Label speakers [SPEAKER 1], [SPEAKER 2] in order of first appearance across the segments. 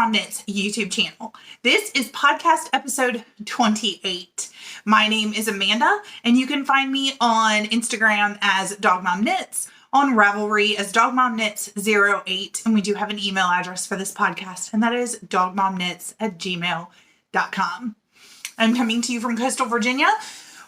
[SPEAKER 1] Mom Knits YouTube channel. This is podcast episode 28. My name is Amanda, and you can find me on Instagram as Dog Mom Knits, on Ravelry as Dog Mom Knits 08, and we do have an email address for this podcast, and that is dogmomknits@gmail.com. I'm coming to you from coastal Virginia,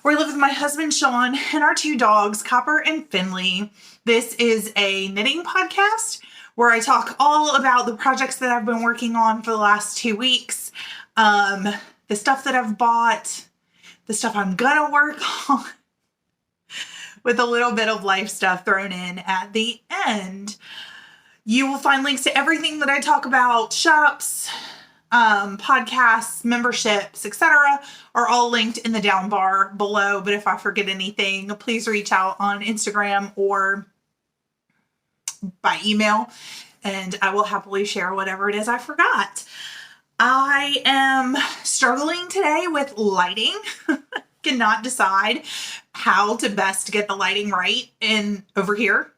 [SPEAKER 1] where I live with my husband, Sean, and our two dogs, Copper and Finley. This is a knitting podcast where I talk all about the projects that I've been working on for the last 2 weeks, the stuff that I've bought, the stuff I'm gonna work on, with a little bit of life stuff thrown in at the end. You will find links to everything that I talk about, shops, podcasts, memberships, etc. are all linked in the down bar below. But if I forget anything, please reach out on Instagram or by email, and I will happily share whatever it is I forgot. I am struggling today with lighting. Cannot decide how to best get the lighting right over here.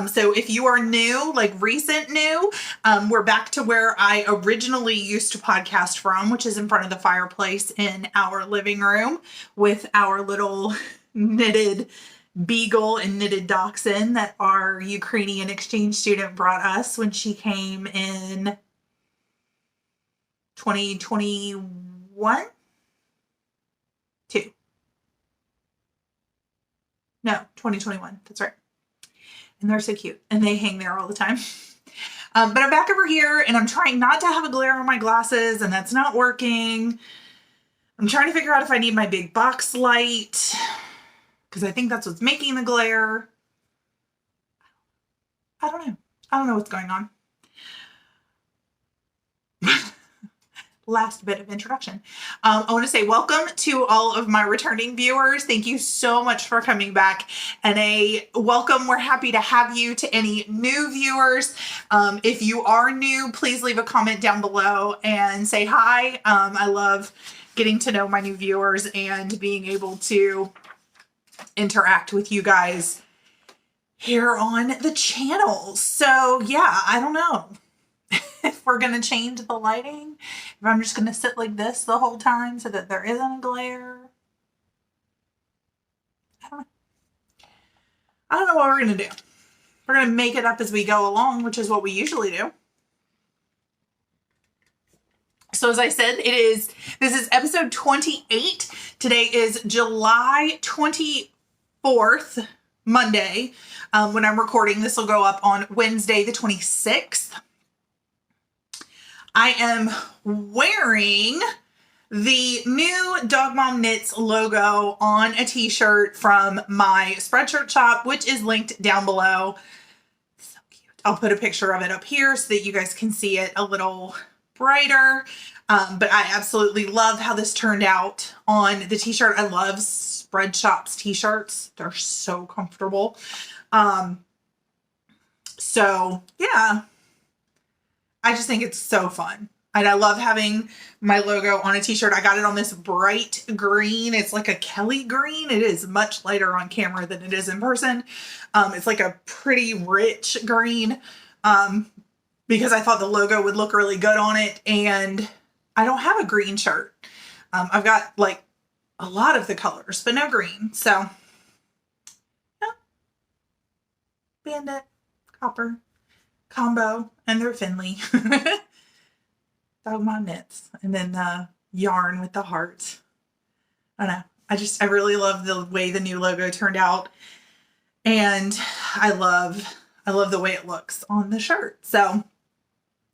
[SPEAKER 1] So if you are new, like recent new, we're back to where I originally used to podcast from, which is in front of the fireplace in our living room with our little knitted beagle and knitted dachshund that our Ukrainian exchange student brought us when she came in 2021? No, 2021. That's right. And they're so cute. And they hang there all the time. But I'm back over here and I'm trying not to have a glare on my glasses, and that's not working. I'm trying to figure out if I need my big box light, because I think that's what's making the glare. I don't know. I don't know what's going on. Last bit of introduction. I want to say welcome to all of my returning viewers. Thank you so much for coming back, and a welcome. We're happy to have you. To any new viewers, if you are new, please leave a comment down below and say hi. I love getting to know my new viewers and being able to interact with you guys here on the channel. So yeah, I don't know if we're going to change the lighting, if I'm just going to sit like this the whole time so that there isn't a glare. I don't know what we're going to do. We're going to make it up as we go along, which is what we usually do. So as I said, this is episode 28. Today is July 24th, Monday. When I'm recording, this will go up on Wednesday, the 26th. I am wearing the new Dog Mom Knits logo on a t-shirt from my Spreadshirt shop, which is linked down below. So cute. I'll put a picture of it up here so that you guys can see it a little brighter. But I absolutely love how this turned out on the t-shirt. I love Spreadshop's t-shirts. They're so comfortable. So yeah. I just think it's so fun. And I love having my logo on a t-shirt. I got it on this bright green. It's like a Kelly green. It is much lighter on camera than it is in person. It's like a pretty rich green because I thought the logo would look really good on it. And I don't have a green shirt. I've got like a lot of the colors, but no green. So, yeah. Bandit, Copper, Combo, and their Finley. Dog Mom Knits. And then the yarn with the heart. I don't know. I really love the way the new logo turned out. And I love the way it looks on the shirt. So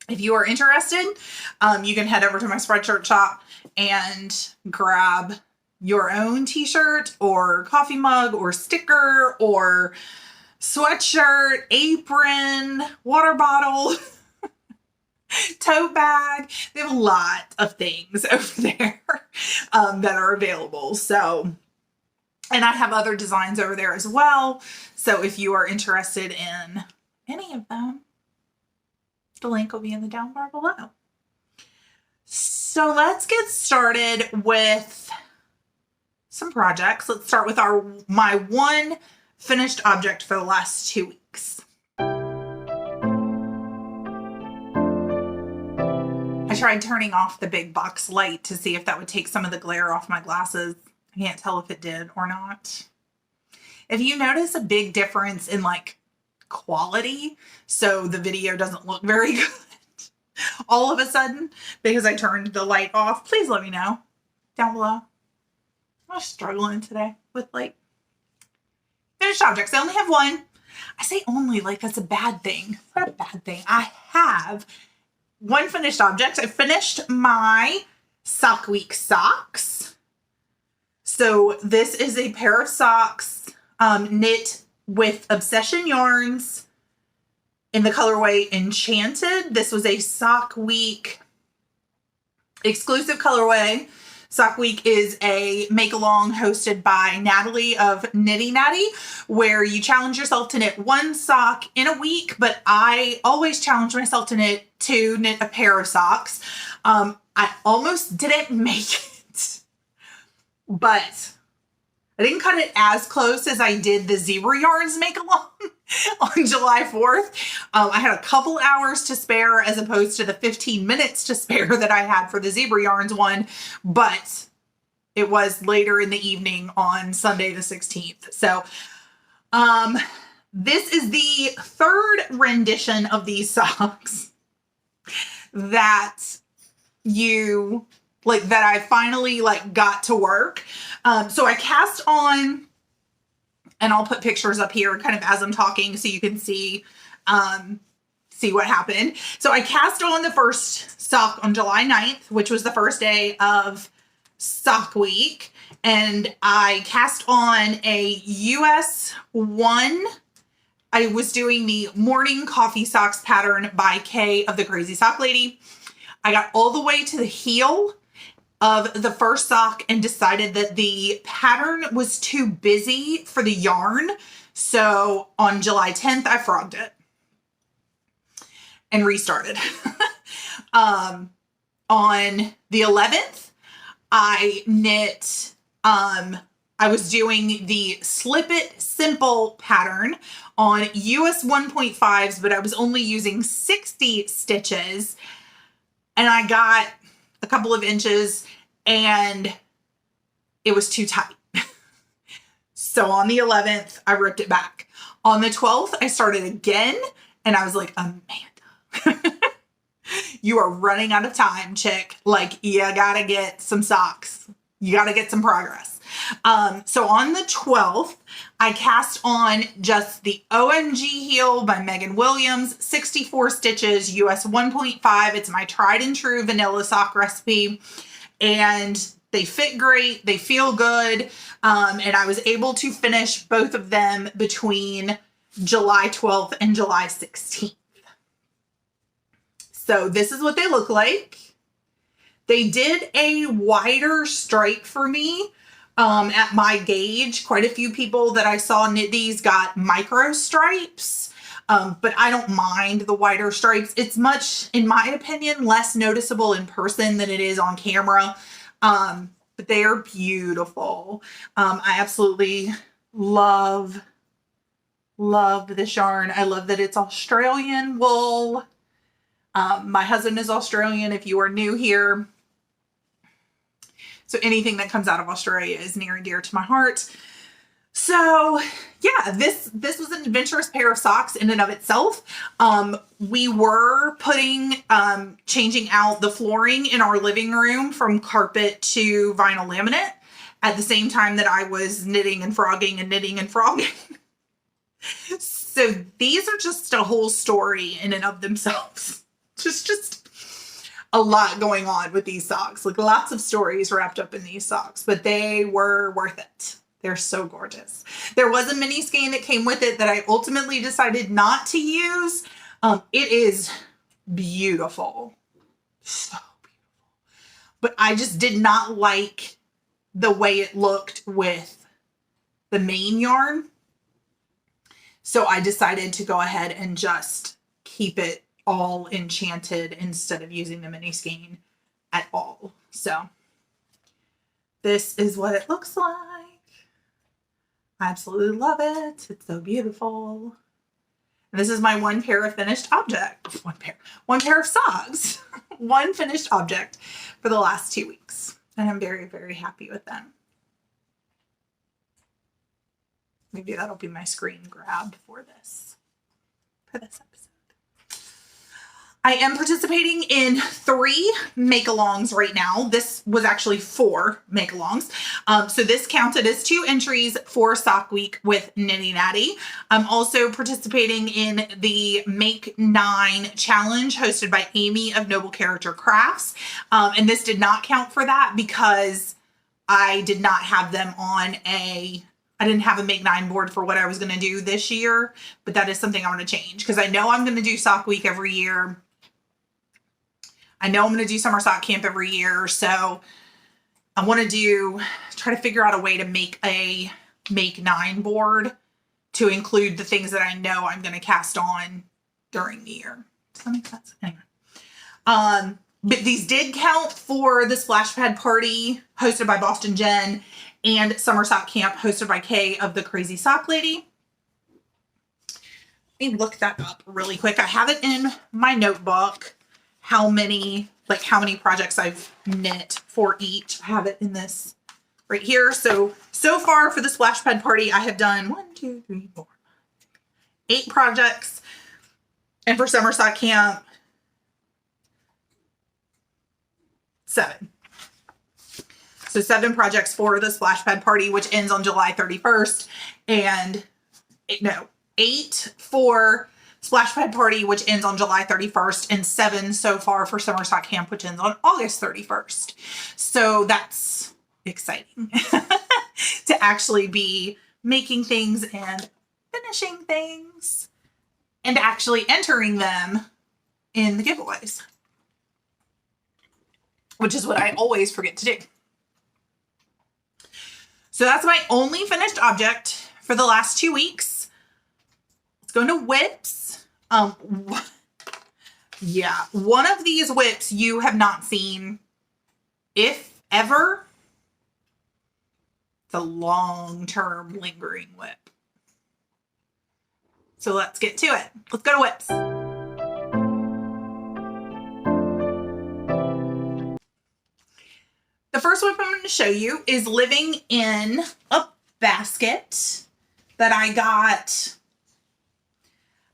[SPEAKER 1] if you are interested, you can head over to my Spreadshirt shop and grab your own t-shirt or coffee mug or sticker or sweatshirt, apron, water bottle, tote bag. They have a lot of things over there that are available. So, and I have other designs over there as well. So if you are interested in any of them, the link will be in the down bar below. So let's get started with some projects. Let's start with my one finished object for the last 2 weeks. I tried turning off the big box light to see if that would take some of the glare off my glasses. I can't tell if it did or not. If you notice a big difference in like quality, so the video doesn't look very good all of a sudden because I turned the light off, please let me know down below. I'm struggling today with like finished objects. I only have one. I say only like that's a bad thing. It's not a bad thing. I have one finished object. I finished my Sock Week socks. So this is a pair of socks knit with Obsession yarns in the colorway Enchanted. This was a Sock Week exclusive colorway. Sock Week is a make-along hosted by Natalie of Knitty Natty, where you challenge yourself to knit one sock in a week, but I always challenge myself to knit a pair of socks. I almost didn't make it, but I didn't cut it as close as I did the Zebra Yarns make-along on July 4th. I had a couple hours to spare as opposed to the 15 minutes to spare that I had for the Zebra Yarns one, but it was later in the evening on Sunday the 16th. So this is the third rendition of these socks that I finally got to work. So I cast on, and I'll put pictures up here kind of as I'm talking so you can see what happened. So I cast on the first sock on July 9th, which was the first day of Sock Week. And I cast on a US 1. I was doing the Morning Coffee Socks pattern by Kay of the Crazy Sock Lady. I got all the way to the heel of the first sock and decided that the pattern was too busy for the yarn. So on July 10th, I frogged it and restarted. On the 11th, I knit, I was doing the Slip It Simple pattern on US 1.5s, but I was only using 60 stitches. And I got a couple of inches and it was too tight. So on the 11th, I ripped it back. On the 12th, I started again and I was like, Amanda, you are running out of time, chick. Like, you gotta get some socks. You gotta get some progress. So on the 12th, I cast on just the OMG heel by Megan Williams, 64 stitches, US 1.5. It's my tried and true vanilla sock recipe. And they fit great. They feel good. And I was able to finish both of them between July 12th and July 16th. So this is what they look like. They did a wider stripe for me. At my gauge, quite a few people that I saw knit these got micro stripes, but I don't mind the wider stripes. It's much, in my opinion, less noticeable in person than it is on camera, but they are beautiful. I absolutely love this yarn. I love that it's Australian wool. My husband is Australian, if you are new here. So anything that comes out of Australia is near and dear to my heart. So yeah, this was an adventurous pair of socks in and of itself. We were changing out the flooring in our living room from carpet to vinyl laminate at the same time that I was knitting and frogging and knitting and frogging. So these are just a whole story in and of themselves. Just a lot going on with these socks, like lots of stories wrapped up in these socks, but they were worth it. They're so gorgeous. There was a mini skein that came with it that I ultimately decided not to use. It is beautiful. So beautiful. But I just did not like the way it looked with the main yarn. So I decided to go ahead and just keep it all enchanted instead of using the mini skein at all. So this is what it looks like. I absolutely love it. It's so beautiful. And this is my one pair of finished object. One pair of socks. one finished object for the last 2 weeks. And I'm very, very happy with them. Maybe that'll be my screen grab for this episode. I am participating in 3 make-alongs right now. This was actually 4 make-alongs. So this counted as 2 entries for Sock Week with Nitty Natty. I'm also participating in the Make 9 challenge hosted by Amy of Noble Character Crafts. And this did not count for that because I did not have them on I didn't have a Make 9 board for what I was going to do this year, but that is something I want to change because I know I'm going to do Sock Week every year. I know I'm going to do Summer Sock Camp every year, so I want to try to figure out a way to make a Make 9 board to include the things that I know I'm going to cast on during the year. Does that make sense? Anyway. But these did count for the Splash Pad Party hosted by Boston Jen and Summer Sock Camp hosted by Kay of the Crazy Sock Lady. Let me look that up really quick. I have it in my notebook. How many projects I've knit for each. I have it in this right here. So far for the Splash Pad Party, I have done 8 projects. And for Summer Sock Camp, 7. So 7 projects for the Splash Pad Party, which ends on July 31st. And 8 for Splash Pad Party, which ends on July 31st, and 7 so far for Summer Sock Camp, which ends on August 31st. So that's exciting to actually be making things and finishing things and actually entering them in the giveaways, which is what I always forget to do. So that's my only finished object for the last 2 weeks. Let's go into WIPs. Yeah, one of these WIPs you have not seen, if ever. It's a long-term lingering WIP. So let's get to it. Let's go to WIPs. The first WIP I'm going to show you is living in a basket that I got.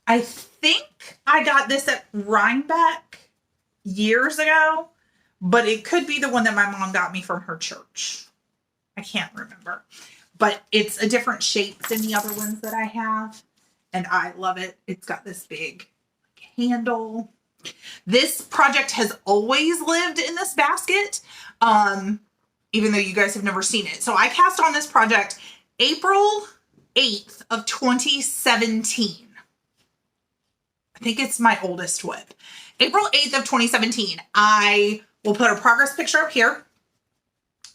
[SPEAKER 1] I think I got this at Rhinebeck years ago, but it could be the one that my mom got me from her church. I can't remember, but it's a different shape than the other ones that I have, and I love it. It's got this big handle. This project has always lived in this basket, even though you guys have never seen it. So I cast on this project April 8th of 2017. I think it's my oldest WIP. April 8th of 2017. I will put a progress picture up here.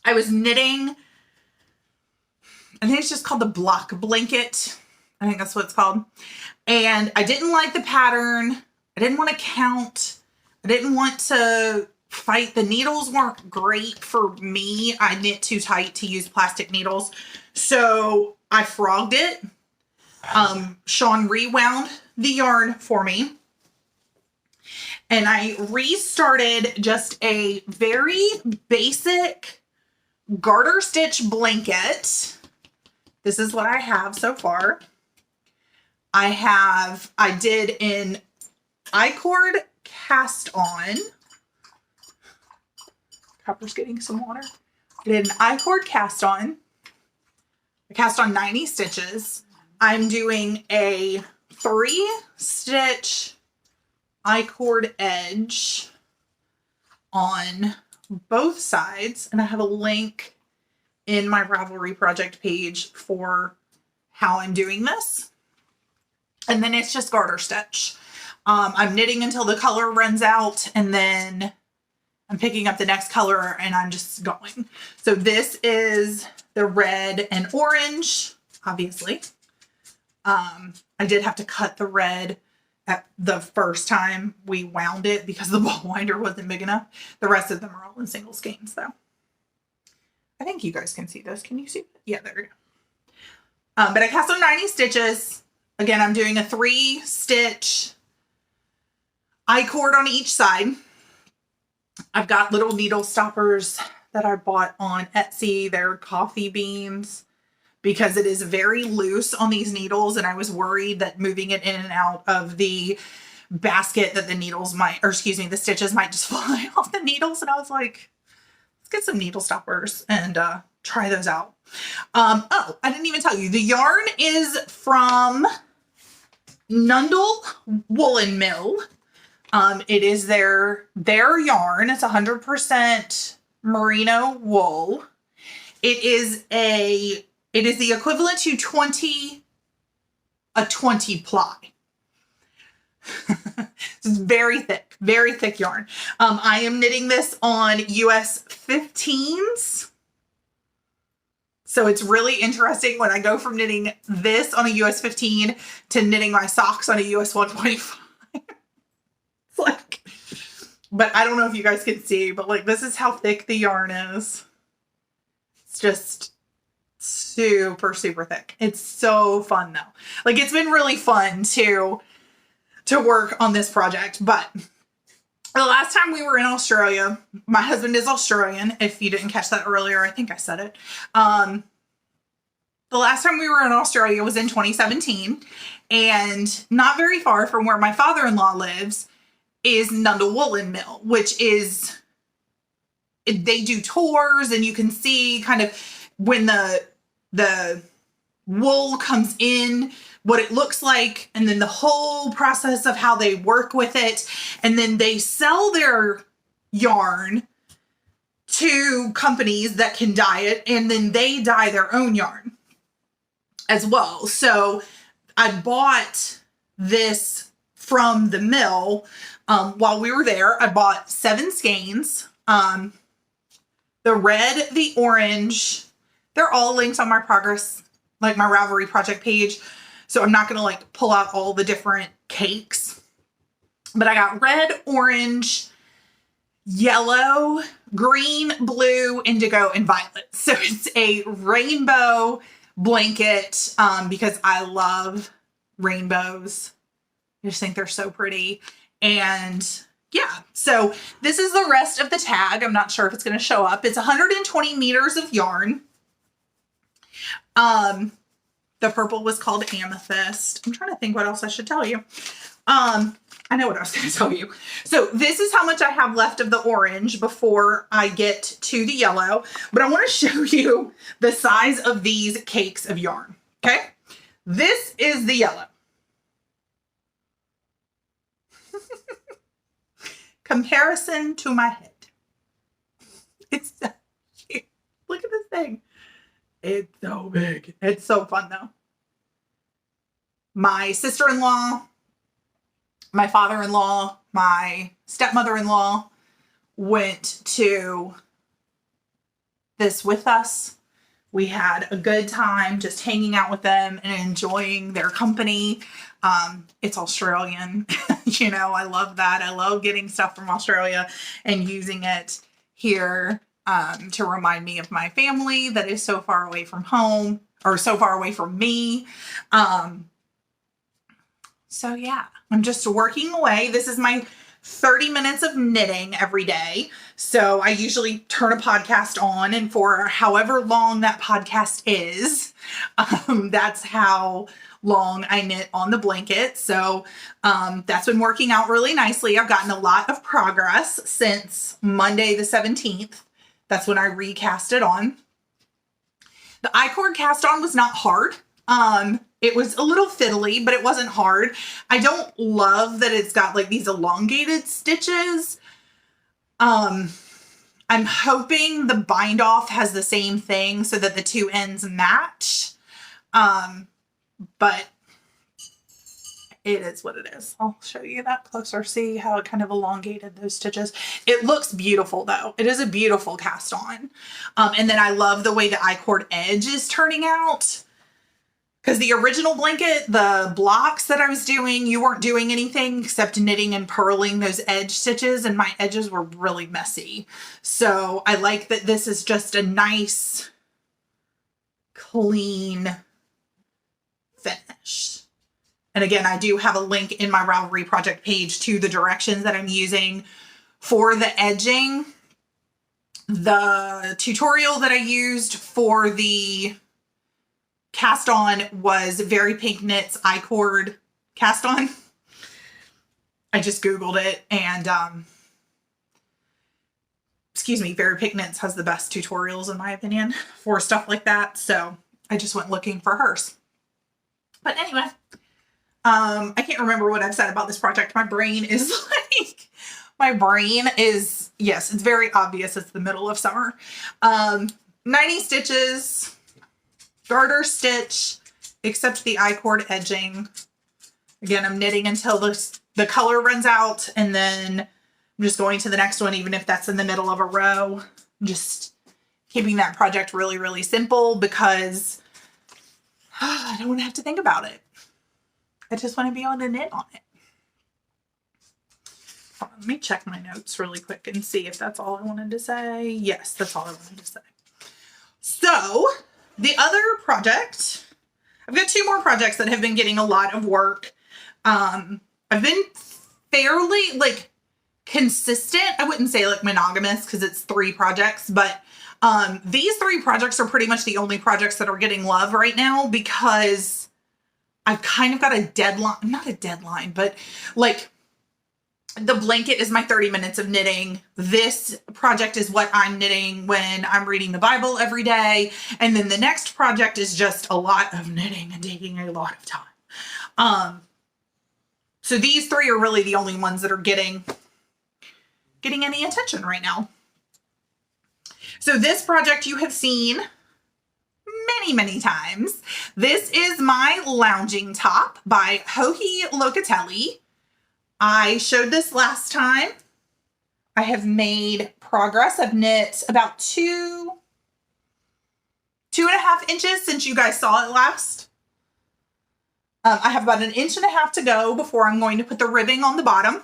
[SPEAKER 1] I was knitting, I think it's just called the block blanket. I think that's what it's called. And I didn't like the pattern. I didn't want to count. I didn't want to fight. The needles weren't great for me. I knit too tight to use plastic needles. So I frogged it. Sean rewound the yarn for me. And I restarted just a very basic garter stitch blanket. This is what I have so far. I did an I-cord cast on. Copper's getting some water. I did an I-cord cast on. I cast on 90 stitches. I'm doing a 3-stitch I-cord edge on both sides, and I have a link in my Ravelry project page for how I'm doing this. And then it's just garter stitch. I'm knitting until the color runs out, and then I'm picking up the next color and I'm just going. So this is the red and orange, obviously. I did have to cut the red at the first time we wound it because the ball winder wasn't big enough. The rest of them are all in single skeins though. I think you guys can see this. Can you see? Yeah, there we go. But I cast on 90 stitches. Again, I'm doing a 3-stitch I-cord on each side. I've got little needle stoppers that I bought on Etsy. They're coffee beans because it is very loose on these needles. And I was worried that moving it in and out of the basket that the needles might, or excuse me, the stitches might just fly off the needles. And I was like, let's get some needle stoppers and try those out. Oh, I didn't even tell you. The yarn is from Nundle Woolen Mill. It is their yarn. It's 100% merino wool. It is the equivalent to a 20 ply. It's very thick yarn. I am knitting this on US 15s. So it's really interesting when I go from knitting this on a US 15 to knitting my socks on a US 125. It's like, but I don't know if you guys can see, but like this is how thick the yarn is. It's just super, super thick. It's so fun though. Like it's been really fun to work on this project. But the last time we were in Australia, my husband is Australian. If you didn't catch that earlier, I think I said it. The last time we were in Australia was in 2017, and not very far from where my father-in-law lives is Nundle Woolen Mill, which is, they do tours and you can see kind of when the wool comes in, what it looks like, and then the whole process of how they work with it. And then they sell their yarn to companies that can dye it, and then they dye their own yarn as well. So I bought this from the mill while we were there. I bought 7 skeins. The red, the orange, they're all linked on my progress, like my Ravelry project page. So I'm not going to like pull out all the different cakes, but I got red, orange, yellow, green, blue, indigo, and violet. So it's a rainbow blanket because I love rainbows. I just think they're so pretty. And yeah, so this is the rest of the tag. I'm not sure if it's going to show up. It's 120 meters of yarn. The purple was called Amethyst. I'm trying to think what else I should tell you. I know what I was going to tell you. So this is how much I have left of the orange before I get to the yellow. But I want to show you the size of these cakes of yarn. Okay. This is the yellow. Comparison to my head. It's so cute. Look at this thing. It's so big. It's so fun though. My sister-in-law, my father-in-law, my stepmother-in-law went to this with us. We had a good time just hanging out with them and enjoying their company. It's Australian. You know, I love that. I love getting stuff from Australia and using it here to remind me of my family that is so far away from home, or so far away from me. So yeah, I'm just working away. This is my 30 minutes of knitting every day. So I usually turn a podcast on, and for however long that podcast is, that's how long I knit on the blanket. So that's been working out really nicely. I've gotten a lot of progress since Monday the 17th. That's when I recast it on. The I-cord cast on was not hard. It was a little fiddly, but it wasn't hard. I don't love that it's got like these elongated stitches. I'm hoping the bind off has the same thing so that the two ends match. But it is what it is. I'll show you that closer. See how it kind of elongated those stitches. It looks beautiful though. It is a beautiful cast on. And then I love the way the I-cord edge is turning out. Because the original blanket, the blocks that I was doing, you weren't doing anything except knitting and purling those edge stitches, and my edges were really messy. So I like that this is just a nice, clean finish. And again, I do have a link in my Ravelry project page to the directions that I'm using For the edging, the tutorial that I used for the cast on was Very Pink Knits I-cord cast on. I just Googled it, and excuse me, Very Pink Knits has the best tutorials in my opinion for stuff like that. So I just went looking for hers. But anyway, I can't remember what I've said about this project. My brain is yes, it's very obvious. It's the middle of summer. 90 stitches, garter stitch, except the I-cord edging. Again, I'm knitting until the color runs out, and then I'm just going to the next one, even if that's in the middle of a row. I'm just keeping that project really, really simple because I don't want to have to think about it. I just want to be able to knit on it. Hold on, let me check my notes really quick and see if that's all I wanted to say. Yes, that's all I wanted to say. So the other project, I've got two more projects that have been getting a lot of work. I've been fairly consistent. I wouldn't say monogamous because it's 3 projects, but these 3 projects are pretty much the only projects that are getting love right now because I've kind of got a deadline, not a deadline, but the blanket is my 30 minutes of knitting. This project is what I'm knitting when I'm reading the Bible every day. And then the next project is just a lot of knitting and taking a lot of time. So these 3 are really the only ones that are getting any attention right now. So this project you have seen many, many times. This is my lounging top by Joji Locatelli. I showed this last time. I have made progress. I've knit about 2.5 inches since you guys saw it last. I have about 1.5 inches to go before I'm going to put the ribbing on the bottom.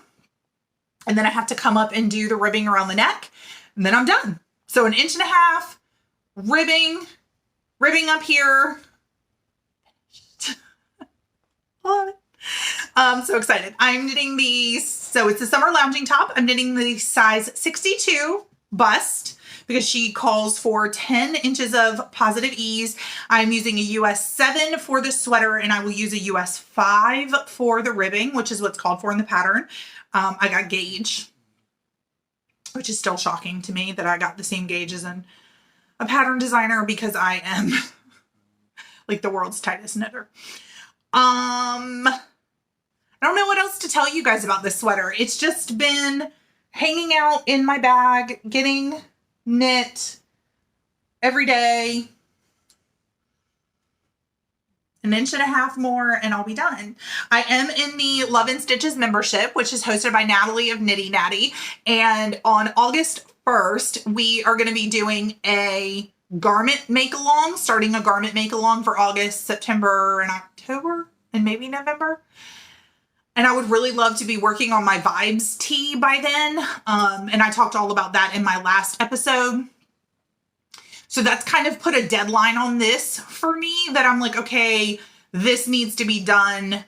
[SPEAKER 1] And then I have to come up and do the ribbing around the neck. And then I'm done. So 1.5 inches, ribbing up here. Love it. I'm so excited. I'm knitting these. So it's a summer lounging top. I'm knitting the size 62 bust because she calls for 10 inches of positive ease. I'm using a US 7 for the sweater, and I will use a US 5 for the ribbing, which is what's called for in the pattern. I got gauge, which is still shocking to me that I got the same gauge as a pattern designer because I am the world's tightest knitter. I don't know what else to tell you guys about this sweater. It's just been hanging out in my bag, getting knit every day. 1.5 inches more and I'll be done. I am in the Love and Stitches membership, which is hosted by Natalie of Knitty Natty. And on August 1st, we are going to be doing a garment make-along, starting a garment make-along for August, September, and October, and maybe November. And I would really love to be working on my Vibes tee by then. And I talked all about that in my last episode. So that's kind of put a deadline on this for me that I'm like, okay, this needs to be done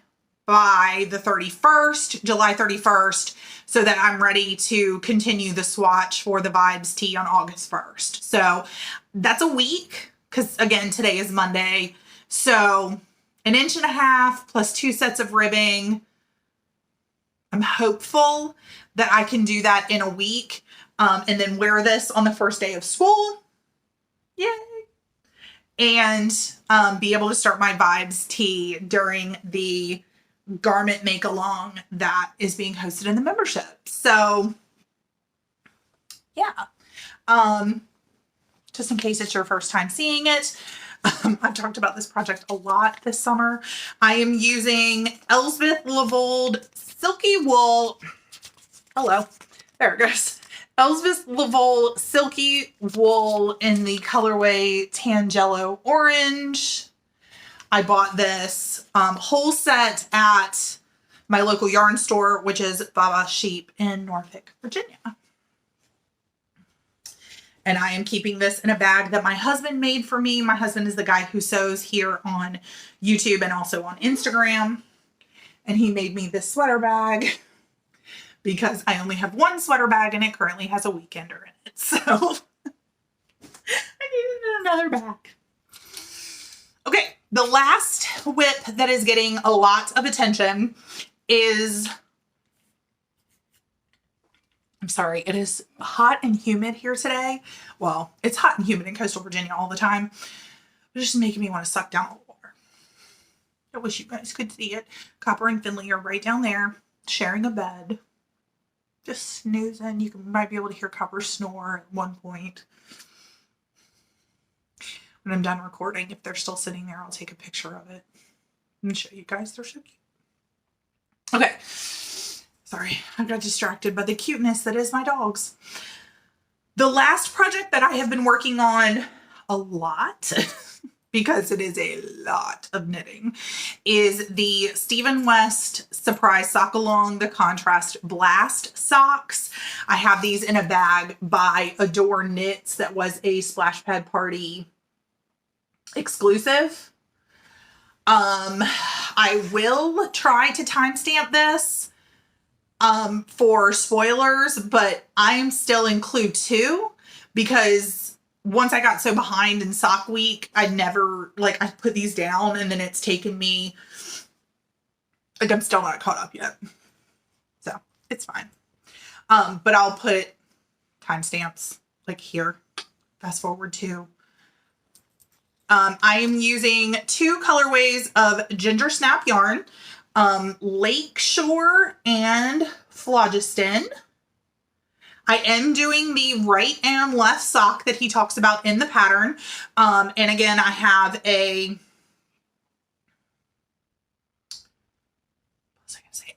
[SPEAKER 1] by the 31st, July 31st, so that I'm ready to continue the swatch for the Vibes tee on August 1st. So that's a week because, again, today is Monday. So 1.5 inches plus 2 sets of ribbing. I'm hopeful that I can do that in a week and then wear this on the first day of school. Yay! And be able to start my Vibes tee during the garment make-along that is being hosted in the membership. So, yeah. Just in case it's your first time seeing it, I've talked about this project a lot this summer. I am using Elspeth Lavold Silky Wool. Hello. There it goes. Elspeth Lavold Silky Wool in the colorway Tangelo Orange. I bought this whole set at my local yarn store, which is Baba Sheep in Norfolk, Virginia. And I am keeping this in a bag that my husband made for me. My husband is the guy who sews here on YouTube and also on Instagram. And he made me this sweater bag because I only have one sweater bag and it currently has a weekender in it. So I needed another bag. Okay, the last WIP that is getting a lot of attention is, I'm sorry, it is hot and humid here today. Well, it's hot and humid in coastal Virginia all the time. It's just making me want to suck down all the water. I wish you guys could see it. Copper and Finley are right down there, sharing a bed. Just snoozing. You might be able to hear Copper snore at one point. When I'm done recording, if they're still sitting there, I'll take a picture of it and show you guys. They're so cute. Okay. Sorry, I got distracted by the cuteness that is my dogs. The last project that I have been working on a lot, because it is a lot of knitting, is the Stephen West Surprise Sock Along the Contrast Blast socks. I have these in a bag by Adore Knits that was a Splash Pad Party exclusive. I will try to timestamp this for spoilers, but I am still in clue 2 because once I got so behind in sock week, I put these down and then it's taken me, like, I'm still not caught up yet. So it's fine. But I'll put timestamps like here, fast forward to. I am using 2 colorways of Ginger Snap yarn, Lakeshore and Phlogiston. I am doing the right and left sock that he talks about in the pattern. And again, I have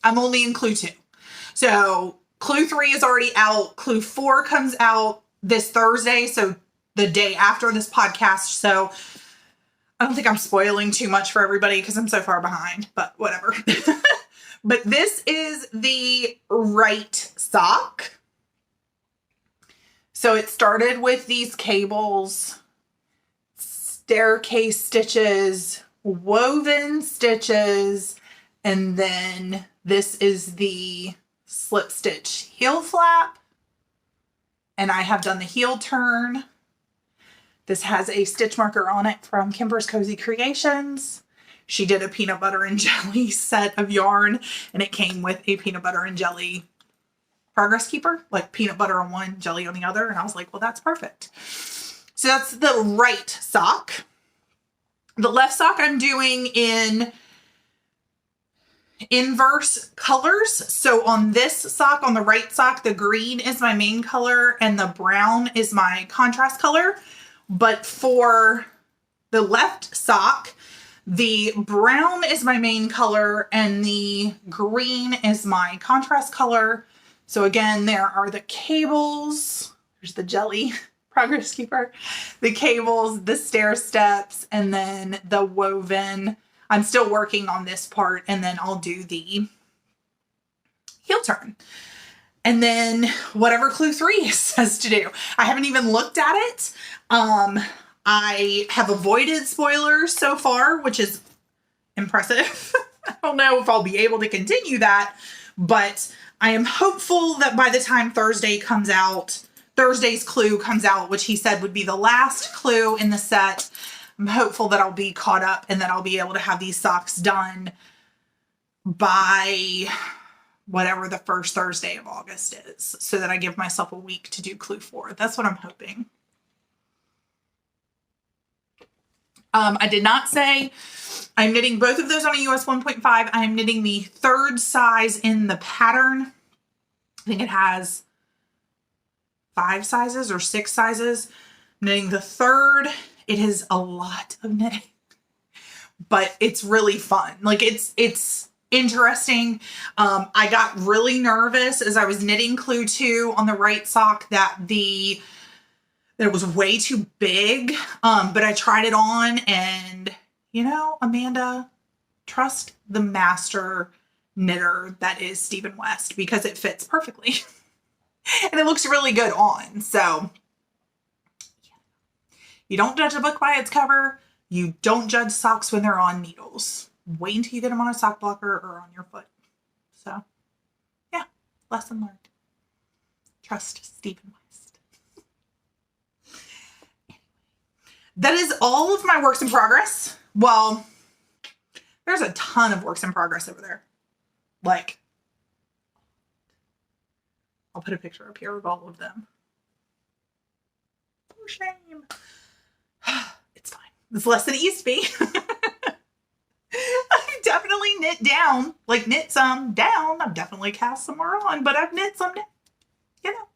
[SPEAKER 1] I'm only in clue 2. So clue 3 is already out. Clue 4 comes out this Thursday. So the day after this podcast. So I don't think I'm spoiling too much for everybody because I'm so far behind, but whatever. But this is the right sock. So it started with these cables, staircase stitches, woven stitches, and then this is the slip stitch heel flap. And I have done the heel turn. This has a stitch marker on it from Kimber's Cozy Creations. She did a peanut butter and jelly set of yarn, and it came with a peanut butter and jelly progress keeper, like peanut butter on one, jelly on the other. And I was like, well, that's perfect. So that's the right sock. The left sock I'm doing in inverse colors. So on this sock, on the right sock, the green is my main color and the brown is my contrast color. But for the left sock, the brown is my main color and the green is my contrast color. So again, there are the cables. There's the jelly progress keeper, the cables, the stair steps, and then the woven. I'm still working on this part, and then I'll do the heel turn. And then whatever clue 3 says to do. I haven't even looked at it. I have avoided spoilers so far, which is impressive. I don't know if I'll be able to continue that, but I am hopeful that by the time Thursday's clue comes out, which he said would be the last clue in the set, I'm hopeful that I'll be caught up and that I'll be able to have these socks done by whatever the first Thursday of August is, so that I give myself a week to do clue 4. That's what I'm hoping. I did not say I'm knitting both of those on a US 1.5. I am knitting the 3rd size in the pattern. I think it has 5 sizes or 6 sizes. I'm knitting the 3rd. It is a lot of knitting, but it's really fun. Like it's interesting. I got really nervous as I was knitting clue 2 on the right sock that it was way too big. But I tried it on and, you know, Amanda, trust the master knitter that is Stephen West, because it fits perfectly and it looks really good on. So you don't judge a book by its cover. You don't judge socks when they're on needles. Wait until you get them on a sock blocker or on your foot. So yeah, Lesson learned. Trust Stephen West. That is all of my works in progress. Well, there's a ton of works in progress over there. Like, I'll put a picture up here of all of them. For shame. It's fine. It's less than it used to be. I've definitely knit down, like knit some down. I've definitely cast some more on, but I've knit some down. You know,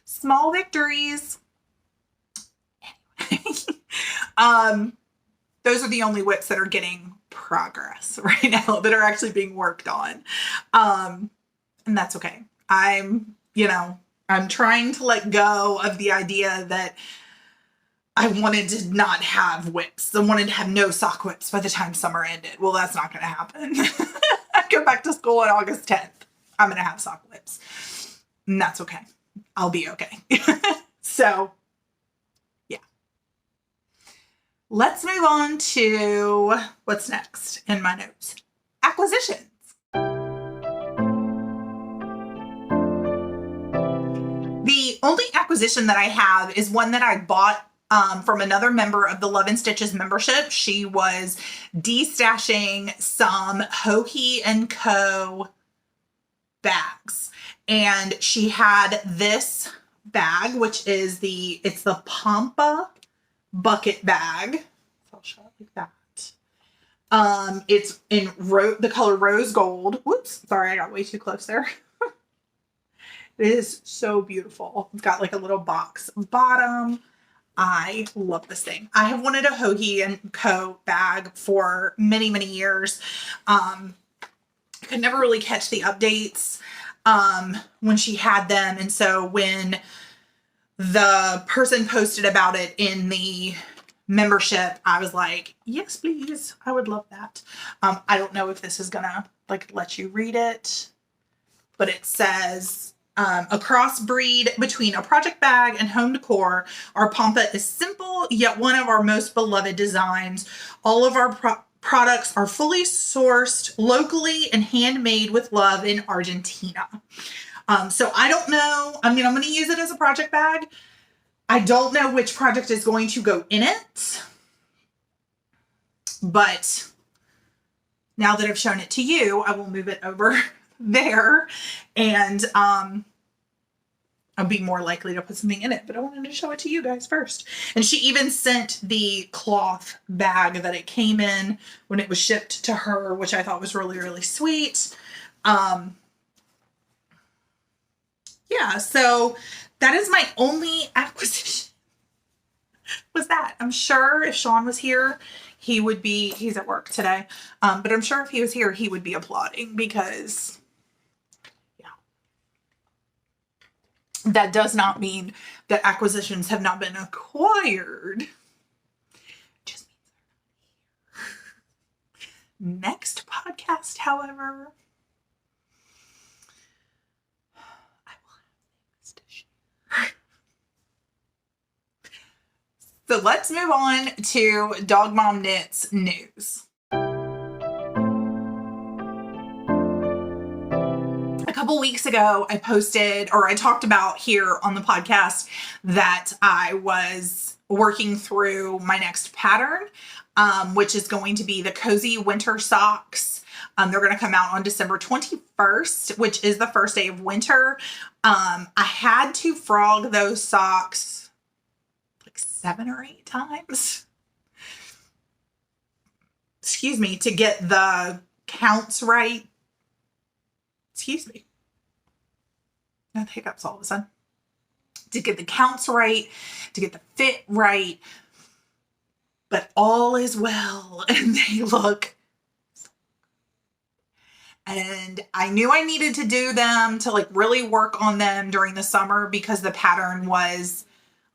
[SPEAKER 1] small victories. Anyway, those are the only WIPs that are getting progress right now, that are actually being worked on. And that's okay. I'm trying to let go of the idea that I wanted to not have WIPs. I wanted to have no sock WIPs by the time summer ended. Well, that's not going to happen. I go back to school on August 10th. I'm going to have sock WIPs. And that's okay. I'll be okay. So, yeah. Let's move on to what's next in my notes. Acquisitions. The only acquisition that I have is one that I bought from another member of the Love and Stitches membership. She was destashing some Hohe & Co. bags. And she had this bag, which is it's the Pampa bucket bag. So I'll show it like that. It's in the color rose gold. Whoops, sorry, I got way too close there. It is so beautiful. It's got like a little box bottom. I love this thing. I have wanted a Hohe & Co. bag for many, many years. I could never really catch the updates when she had them. And so when the person posted about it in the membership, I was like, yes, please. I would love that. I don't know if this is gonna like let you read it, but it says, a crossbreed between a project bag and home decor. Our Pampa is simple, yet one of our most beloved designs. All of our products are fully sourced locally and handmade with love in Argentina. So I don't know. I mean, I'm going to use it as a project bag. I don't know which project is going to go in it. But now that I've shown it to you, I will move it over there, and I'll be more likely to put something in it, but I wanted to show it to you guys first. And she even sent the cloth bag that it came in when it was shipped to her, which I thought was really, really sweet. Yeah, so that is my only acquisition. Was that. I'm sure if Sean was here, he's at work today, but I'm sure if he was here, he would be applauding, because that does not mean that acquisitions have not been acquired. It just means they're not here. Next podcast, however, I will have things to share. So let's move on to Dog Mom Knits news. A couple weeks ago, I talked about here on the podcast that I was working through my next pattern, which is going to be the Cozy Winter Socks. They're going to come out on December 21st, which is the first day of winter. I had to frog those socks like 7 or 8 times. Excuse me, to get the counts right. Excuse me. No hiccups all of a sudden. To get the counts right, to get the fit right. But all is well, and they look. And I knew I needed to do them to like really work on them during the summer, because the pattern was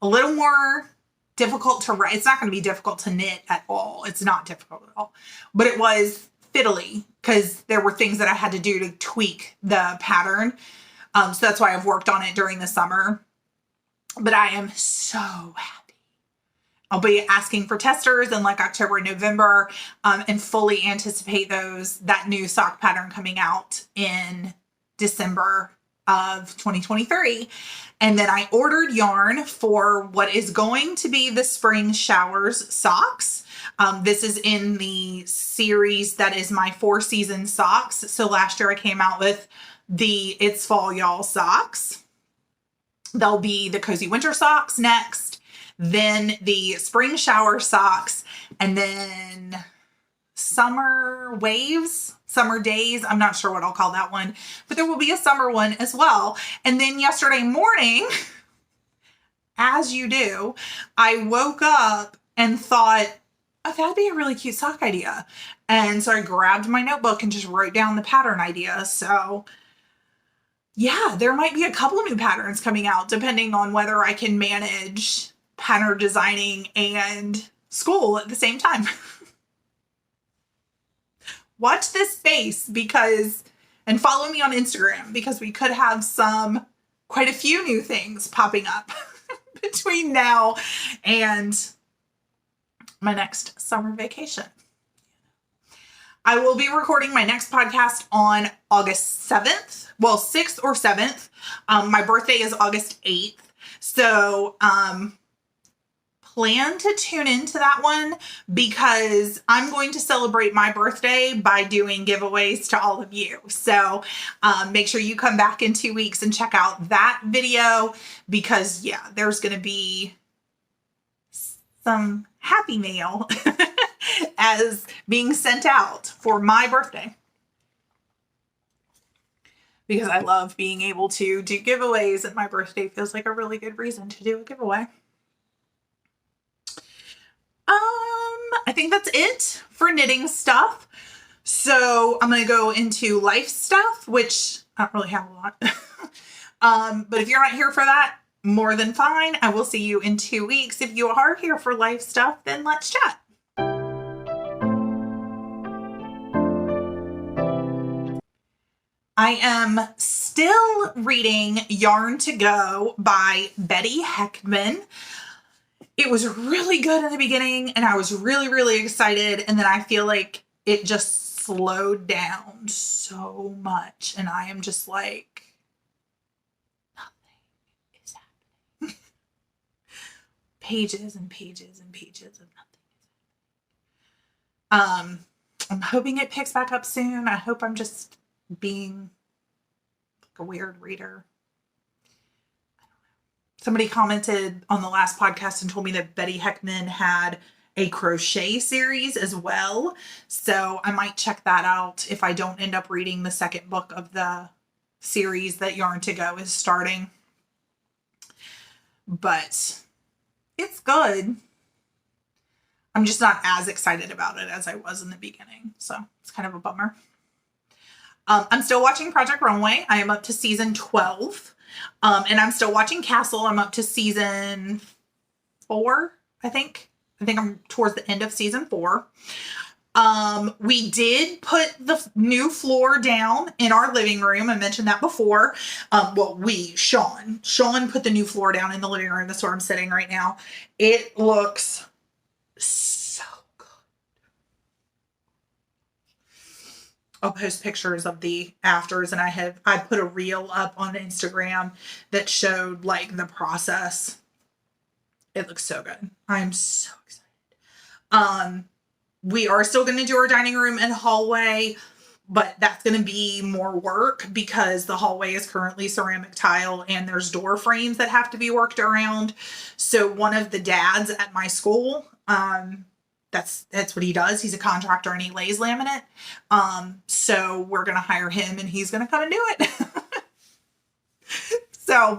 [SPEAKER 1] a little more difficult to write. It's not going to be difficult to knit at all. It's not difficult at all. But it was fiddly, because there were things that I had to do to tweak the pattern. So that's why I've worked on it during the summer. But I am so happy. I'll be asking for testers in like October and November, and fully anticipate that new sock pattern coming out in December of 2023. And then I ordered yarn for what is going to be the spring showers socks. This is in the series that is my 4-season socks. So last year I came out with the It's Fall Y'all socks. There'll be the cozy winter socks next, then the spring shower socks, and then summer waves, summer days. I'm not sure what I'll call that one, but there will be a summer one as well. And then yesterday morning, as you do, I woke up and thought, oh, that'd be a really cute sock idea. And so I grabbed my notebook and just wrote down the pattern idea. So yeah, there might be a couple of new patterns coming out depending on whether I can manage pattern designing and school at the same time. Watch this space and follow me on Instagram because we could have quite a few new things popping up between now and my next summer vacation. I will be recording my next podcast on August 7th. Well, 6th or 7th. My birthday is August 8th. So, plan to tune into that one because I'm going to celebrate my birthday by doing giveaways to all of you. So make sure you come back in 2 weeks and check out that video because yeah, there's going to be some happy mail as being sent out for my birthday. Because I love being able to do giveaways and my birthday feels like a really good reason to do a giveaway. I think that's it for knitting stuff. So I'm going to go into life stuff, which I don't really have a lot. But if you're not here for that, more than fine. I will see you in 2 weeks. If you are here for life stuff, then let's chat. I am still reading Yarn to Go by Betty Heckman. It was really good in the beginning and I was really, really excited. And then I feel like it just slowed down so much. And I am just like, nothing is happening. Pages and pages and pages of nothing is happening. I'm hoping it picks back up soon. I hope I'm just being like a weird reader. Somebody commented on the last podcast and told me that Betty Heckman had a crochet series as well. So I might check that out if I don't end up reading the second book of the series that Yarn to Go is starting. But it's good. I'm just not as excited about it as I was in the beginning. So it's kind of a bummer. I'm still watching Project Runway. I am up to season 12. And I'm still watching Castle. I'm up to season 4, I think. I think I'm towards the end of season 4. We did put the new floor down in our living room. I mentioned that before. Sean put the new floor down in the living room. That's where I'm sitting right now. It looks so good. I'll post pictures of the afters, and I put a reel up on Instagram that showed like the process. It looks so good. I'm so excited. We are still going to do our dining room and hallway, but that's going to be more work because the hallway is currently ceramic tile and there's door frames that have to be worked around. So one of the dads at my school, that's what he does. He's a contractor and he lays laminate. So we're going to hire him and he's going to come and do it.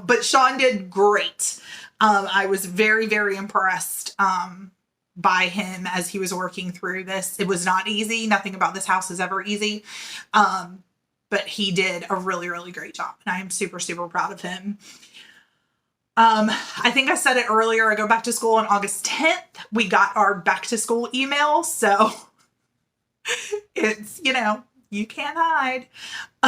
[SPEAKER 1] But Sean did great. I was very, very impressed, by him as he was working through this. It was not easy. Nothing about this house is ever easy. But he did a really, really great job. And I am super, super proud of him. I think I said it earlier. I go back to school on August 10th. We got our back to school email. So it's, you can't hide.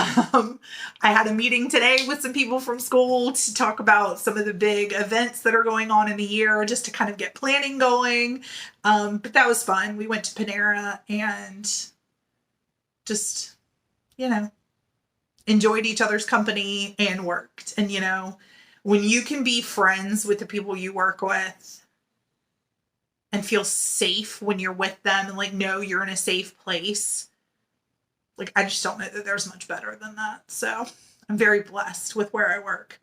[SPEAKER 1] I had a meeting today with some people from school to talk about some of the big events that are going on in the year, just to kind of get planning going. But that was fun. We went to Panera and just, it enjoyed each other's company and worked. And, you know, when you can be friends with the people you work with and feel safe when you're with them and like know you're in a safe place, like I just don't know that there's much better than that. So I'm very blessed with where I work.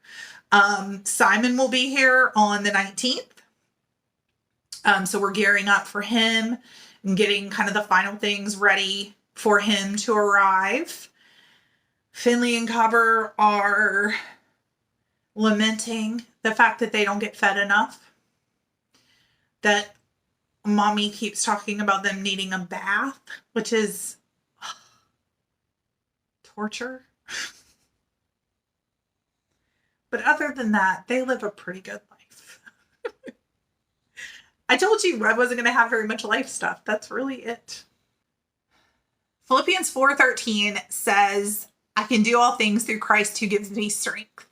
[SPEAKER 1] Simon will be here on the 19th. So we're gearing up for him and getting kind of the final things ready for him to arrive. Finley and Copper are lamenting the fact that they don't get fed enough. That mommy keeps talking about them needing a bath, which is torture. But other than that, they live a pretty good life. I told you I wasn't going to have very much life stuff. That's really it. Philippians 4:13 says, I can do all things through Christ who gives me strength.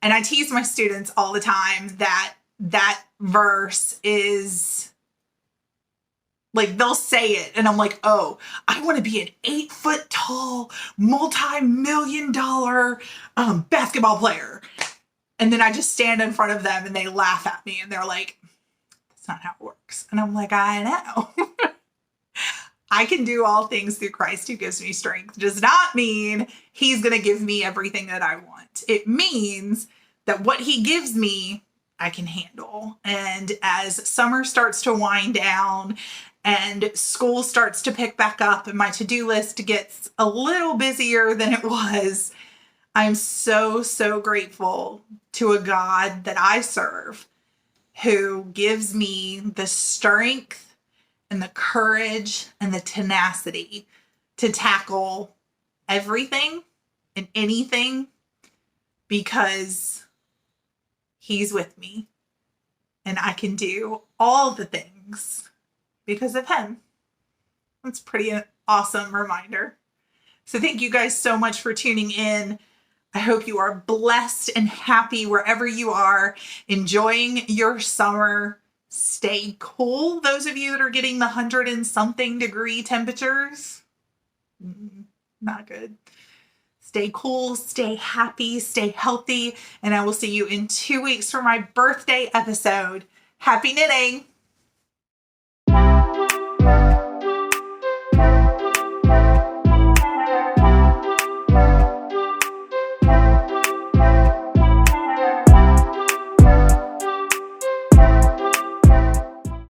[SPEAKER 1] And I tease my students all the time that that verse is like, they'll say it and I'm like, oh, I want to be an 8-foot tall, multi-million-dollar basketball player. And then I just stand in front of them and they laugh at me and they're like, that's not how it works. And I'm like, I know. I can do all things through Christ who gives me strength. Does not mean he's going to give me everything that I want. It means that what he gives me, I can handle. And as summer starts to wind down and school starts to pick back up and my to-do list gets a little busier than it was, I'm so, so grateful to a God that I serve who gives me the strength and the courage and the tenacity to tackle everything and anything because he's with me and I can do all the things because of him. That's pretty awesome reminder. So thank you guys so much for tuning in. I hope you are blessed and happy wherever you are, enjoying your summer. Stay cool. Those of you that are getting the 100 and something degree temperatures, not good. Stay cool, stay happy, stay healthy, and I will see you in 2 weeks for my birthday episode. Happy knitting!